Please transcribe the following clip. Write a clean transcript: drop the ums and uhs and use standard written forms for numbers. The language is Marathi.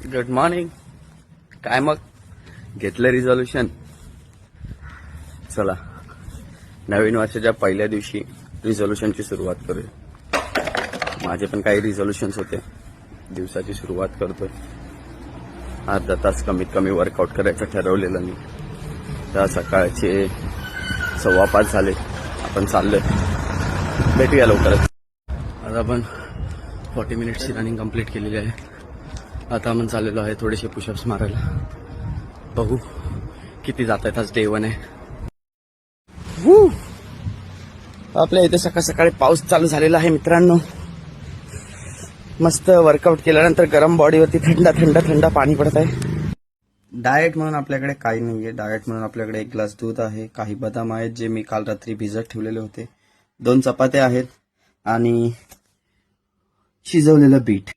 Good morning. काय मग घेतलं रिझॉल्युशन? चला नवीन वर्षाच्या पहिल्या दिवशी रिझॉल्युशनची सुरुवात करूया. माझे पण काही रिझॉल्युशन्स होते. दिवसाची सुरुवात करतोय. अर्धा तास कमीत कमी वर्कआउट करायचं ठरवलेलं मी. तर सकाळचे 5:15 झाले. आपण चाललोय. भेटूया लवकरच. आता आपण 40 मिनिट्सची रनिंग कंप्लीट केलेली आहे. आता आपण चाललेलो आहे थोडेसे पुशअप्स मारायला. बघू किती जात आहेत. आज डे 1 आहे. आपल्या इथे सकाळ सकाळी पाऊस चालू झालेला आहे मित्रांनो. मस्त वर्कआउट केल्यानंतर गरम बॉडीवरती थंड थंड थंड पाणी पडत आहे. डाएट म्हणून आपल्याकडे काही नाहीये. डाएट म्हणून आपल्याकडे 1 ग्लास दूध आहे, काही बदाम आहेत जे मी काल रात्री भिजत ठेवलेले होते, 2 चपात्या आहेत आणि शिजवलेलं बीट.